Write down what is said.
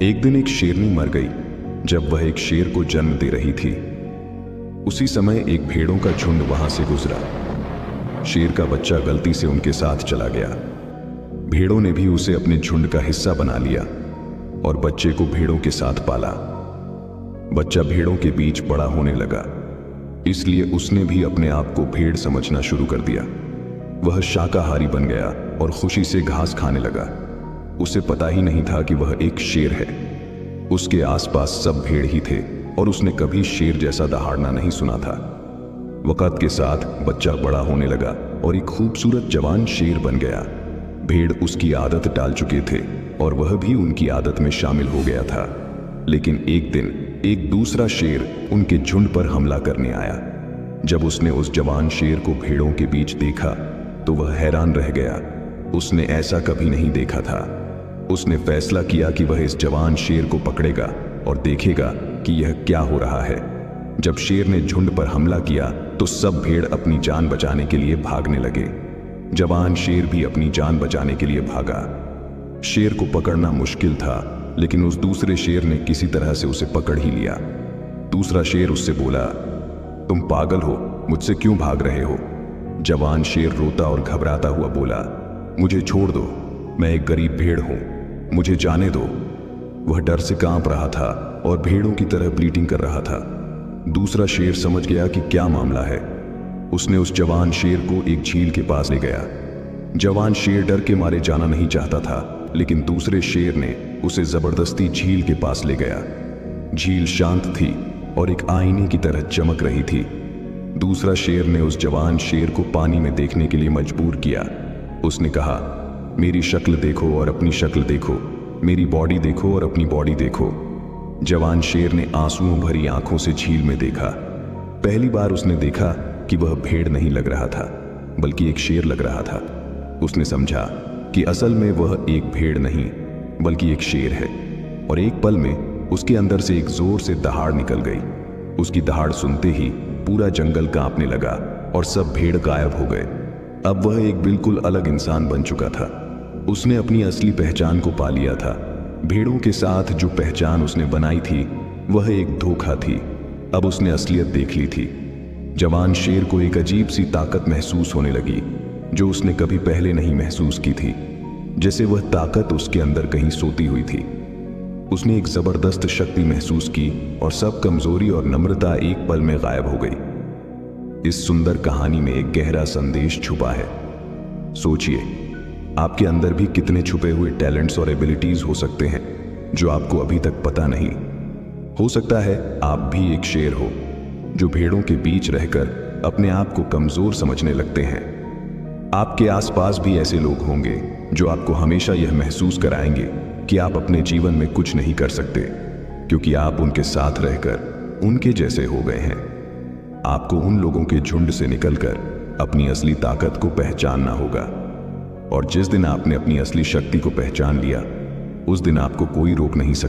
एक दिन एक शेरनी मर गई जब वह एक शेर को जन्म दे रही थी। उसी समय एक भेड़ों का झुंड वहां से गुजरा। शेर का बच्चा गलती से उनके साथ चला गया। भेड़ों ने भी उसे अपने झुंड का हिस्सा बना लिया और बच्चे को भेड़ों के साथ पाला। बच्चा भेड़ों के बीच बड़ा होने लगा, इसलिए उसने भी अपने आप को भेड़ समझना शुरू कर दिया। वह शाकाहारी बन गया और खुशी से घास खाने लगा। उसे पता ही नहीं था कि वह एक शेर है। उसके आसपास सब भेड़ ही थे और उसने कभी शेर जैसा दहाड़ना नहीं सुना था। वक्त के साथ बच्चा बड़ा होने लगा और एक खूबसूरत जवान शेर बन गया। भेड़ उसकी आदत डाल चुके थे और वह भी उनकी आदत में शामिल हो गया था। लेकिन एक दिन एक दूसरा शेर उनके झुंड पर हमला करने आया। जब उसने उस जवान शेर को भेड़ों के बीच देखा तो वह हैरान रह गया। उसने ऐसा कभी नहीं देखा था। उसने फैसला किया कि वह इस जवान शेर को पकड़ेगा और देखेगा कि यह क्या हो रहा है। जब शेर ने झुंड पर हमला किया तो सब भेड़ अपनी जान बचाने के लिए भागने लगे। जवान शेर भी अपनी जान बचाने के लिए भागा। शेर को पकड़ना मुश्किल था, लेकिन उस दूसरे शेर ने किसी तरह से उसे पकड़ ही लिया। दूसरा शेर उससे बोला, तुम पागल हो, मुझसे क्यों भाग रहे हो? जवान शेर रोता और घबराता हुआ बोला, मुझे छोड़ दो, मैं एक गरीब भेड़ हूं, मुझे जाने दो। वह डर से कांप रहा था और भेड़ों की तरह ब्लीटिंग कर रहा था। दूसरा शेर समझ गया कि क्या मामला है। उसने उस जवान शेर को एक झील के पास ले गया। जवान शेर डर के मारे जाना नहीं चाहता था, लेकिन दूसरे शेर ने उसे जबरदस्ती झील के पास ले गया। झील शांत थी और एक आईने की तरह चमक रही थी। दूसरा शेर ने उस जवान शेर को पानी में देखने के लिए मजबूर किया। उसने कहा, मेरी शक्ल देखो और अपनी शक्ल देखो, मेरी बॉडी देखो और अपनी बॉडी देखो। जवान शेर ने आंसुओं भरी आंखों से झील में देखा। पहली बार उसने देखा कि वह भेड़ नहीं लग रहा था, बल्कि एक शेर लग रहा था। उसने समझा कि असल में वह एक भेड़ नहीं, बल्कि एक शेर है। और एक पल में उसके अंदर से एक जोर से दहाड़ निकल गई। उसकी दहाड़ सुनते ही पूरा जंगल कांपने लगा और सब भेड़ गायब हो गए। अब वह एक बिल्कुल अलग इंसान बन चुका था। उसने अपनी असली पहचान को पा लिया था। भेड़ों के साथ जो पहचान उसने बनाई थी वह एक धोखा थी। अब उसने असलियत देख ली थी। जवान शेर को एक अजीब सी ताकत महसूस होने लगी जो उसने कभी पहले नहीं महसूस की थी, जैसे वह ताकत उसके अंदर कहीं सोती हुई थी। उसने एक जबरदस्त शक्ति महसूस की और सब कमजोरी और नम्रता एक पल में गायब हो गई। इस सुंदर कहानी में एक गहरा संदेश छुपा है। सोचिए, आपके अंदर भी कितने छुपे हुए टैलेंट्स और एबिलिटीज हो सकते हैं जो आपको अभी तक पता नहीं। हो सकता है आप भी एक शेर हो जो भेड़ों के बीच रहकर अपने आप को कमजोर समझने लगते हैं। आपके आसपास भी ऐसे लोग होंगे जो आपको हमेशा यह महसूस कराएंगे कि आप अपने जीवन में कुछ नहीं कर सकते, क्योंकि आप उनके साथ रहकर उनके जैसे हो गए हैं। आपको उन लोगों के झुंड से निकलकर अपनी असली ताकत को पहचानना होगा। और जिस दिन आपने अपनी असली शक्ति को पहचान लिया, उस दिन आपको कोई रोक नहीं सकता।